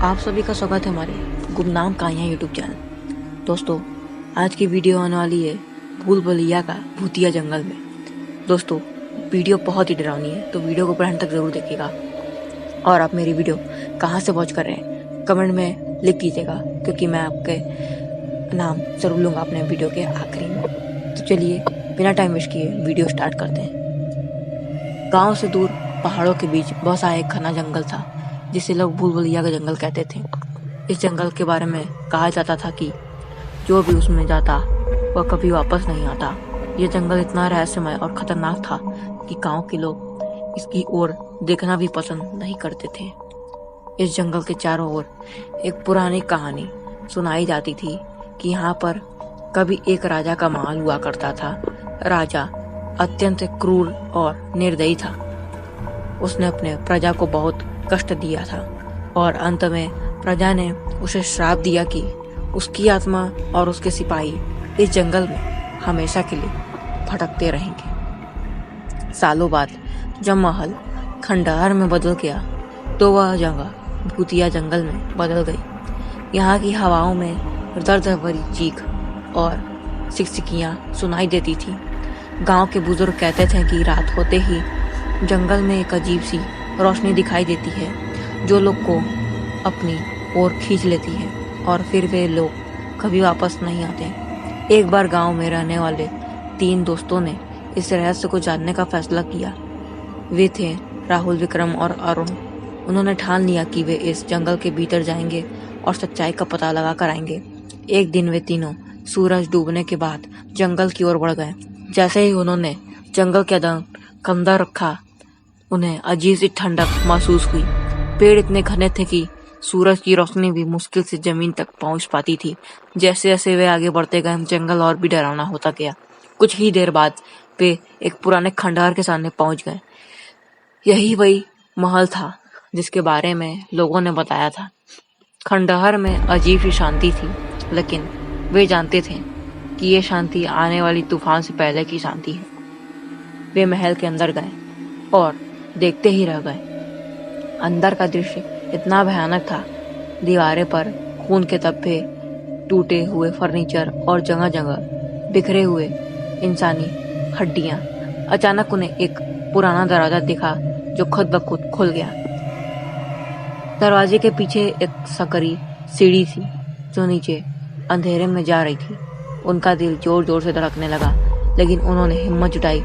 आप सभी का स्वागत है हमारे गुमनाम कहानियाँ यूट्यूब चैनल। दोस्तों, आज की वीडियो आने वाली है भूल भुलैया का भूतिया जंगल में। दोस्तों, वीडियो बहुत ही डरावनी है, तो वीडियो को पूरा अंत तक जरूर देखिएगा। और आप मेरी वीडियो कहाँ से वॉच कर रहे हैं कमेंट में लिख दीजिएगा, क्योंकि मैं आपके नाम जरूर लूँगा अपने वीडियो के आखिरी में। तो चलिए बिना टाइम वेस्ट किए वीडियो स्टार्ट करते हैं। गाँव से दूर पहाड़ों के बीच बहुत सा एक घना जंगल था, जिसे लोग भूल भुलैया का जंगल कहते थे। इस जंगल के बारे में कहा जाता था कि जो भी उसमें जाता वह कभी वापस नहीं आता। यह जंगल इतना रहस्यमय और खतरनाक था कि गांव के लोग इसकी ओर देखना भी पसंद नहीं करते थे। इस जंगल के चारों ओर एक पुरानी कहानी सुनाई जाती थी कि यहाँ पर कभी एक राजा का महल हुआ करता था। राजा अत्यंत क्रूर और निर्दयी था। उसने अपने प्रजा को बहुत कष्ट दिया था और अंत में प्रजा ने उसे श्राप दिया कि उसकी आत्मा और उसके सिपाही इस जंगल में हमेशा के लिए भटकते रहेंगे। सालों बाद जब महल खंडहर में बदल गया तो वह जगह भूतिया जंगल में बदल गई। यहाँ की हवाओं में दर्द भरी चीख और सिकसिकियां सुनाई देती थी। गांव के बुजुर्ग कहते थे कि रात होते ही जंगल में एक अजीब सी रोशनी दिखाई देती है, जो लोग को अपनी ओर खींच लेती है और फिर वे लोग कभी वापस नहीं आते। एक बार गांव में रहने वाले 3 दोस्तों ने इस रहस्य को जानने का फैसला किया। वे थे राहुल, विक्रम और अरुण। उन्होंने ठान लिया कि वे इस जंगल के भीतर जाएंगे और सच्चाई का पता लगा कर आएंगे। एक दिन वे तीनों सूरज डूबने के बाद जंगल की ओर बढ़ गए। जैसे ही उन्होंने जंगल के अंदर रखा, उन्हें अजीब सी ठंडक महसूस हुई। पेड़ इतने घने थे कि सूरज की रोशनी भी मुश्किल से जमीन तक पहुंच पाती थी। जैसे जैसे वे आगे बढ़ते गए, जंगल और भी डरावना होता गया। कुछ ही देर बाद वे एक पुराने खंडहर के सामने पहुंच गए। यही वही महल था जिसके बारे में लोगों ने बताया था। खंडहर में अजीब सी शांति थी, लेकिन वे जानते थे कि ये शांति आने वाली तूफान से पहले की शांति है। वे महल के अंदर गए और देखते ही रह गए। अंदर का दृश्य इतना भयानक था। दीवारें पर खून के धब्बे, टूटे हुए फर्नीचर और जगह जगह बिखरे हुए इंसानी हड्डियां। अचानक उन्हें एक पुराना दरवाजा दिखा जो खुद ब खुद खुल गया। दरवाजे के पीछे एक सकरी सीढ़ी थी जो नीचे अंधेरे में जा रही थी। उनका दिल जोर जोर से धड़कने लगा, लेकिन उन्होंने हिम्मत जुटाई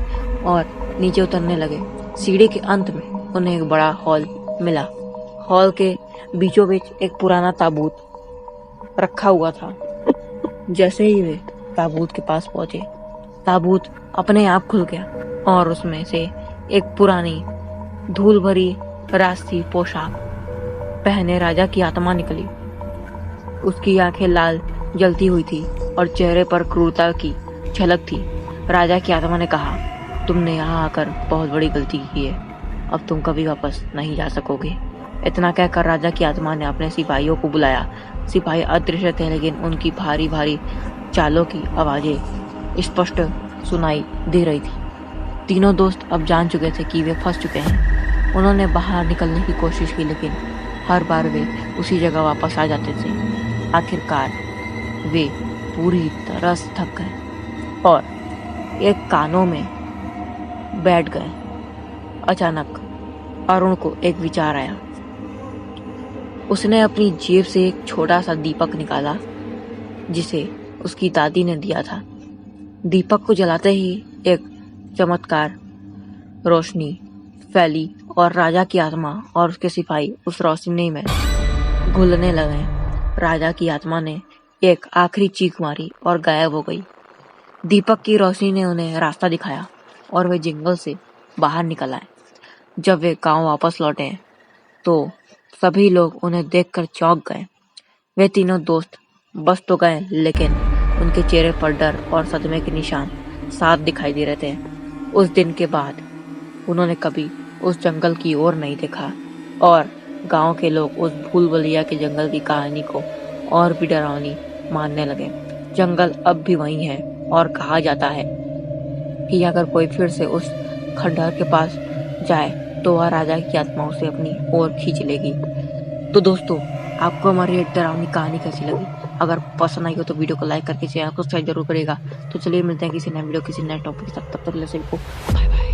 और नीचे उतरने लगे। सीढ़ी के अंत में उन्हें एक बड़ा हॉल मिला। हॉल के बीचों बीच एक पुराना ताबूत रखा हुआ था। जैसे ही वे ताबूत के पास पहुंचे, ताबूत अपने आप खुल गया और उसमें से एक पुरानी धूल भरी रास्ती पोशाक पहने राजा की आत्मा निकली। उसकी आंखें लाल जलती हुई थी और चेहरे पर क्रूरता की झलक थी। राजा की आत्मा ने कहा, तुमने यहाँ आकर बहुत बड़ी गलती की है। अब तुम कभी वापस नहीं जा सकोगे। इतना कहकर राजा की आत्मा ने अपने सिपाहियों को बुलाया। सिपाही अदृश्य थे, लेकिन उनकी भारी भारी चालों की आवाजें स्पष्ट सुनाई दे रही थी। तीनों दोस्त अब जान चुके थे कि वे फंस चुके हैं। उन्होंने बाहर निकलने की कोशिश की, लेकिन हर बार वे उसी जगह वापस आ जाते थे। आखिरकार वे पूरी तरह से थक गए और एक कानों में बैठ गए। अचानक अरुण को एक विचार आया। उसने अपनी जेब से एक छोटा सा दीपक निकाला, जिसे उसकी दादी ने दिया था। दीपक को जलाते ही एक चमत्कार रोशनी फैली और राजा की आत्मा और उसके सिपाही उस रोशनी में घुलने लगे। राजा की आत्मा ने एक आखिरी चीख मारी और गायब हो गई। दीपक की रोशनी ने उन्हें रास्ता दिखाया और वे जंगल से बाहर निकल आए। जब वे गांव वापस लौटे तो सभी लोग उन्हें देखकर चौंक गए। वे तीनों दोस्त बच तो गए, लेकिन उनके चेहरे पर डर और सदमे के निशान साफ दिखाई दे रहे थे। उस दिन के बाद उन्होंने कभी उस जंगल की ओर नहीं देखा और गांव के लोग उस भूल भुलैया के जंगल की कहानी को और भी डरावनी मानने लगे। जंगल अब भी वही है और कहा जाता है कि अगर कोई फिर से उस खंडहर के पास जाए तो वह राजा की आत्मा उसे अपनी ओर खींच लेगी। तो दोस्तों, आपको हमारी ये डरावनी कहानी कैसी लगी? अगर पसंद आई हो तो वीडियो को लाइक करके चैनल को सब्सक्राइब जरूर करेगा। तो चलिए मिलते हैं किसी नए वीडियो किसी नए टॉपिक के साथ, तब तक के लिए सभी को बाय बाय।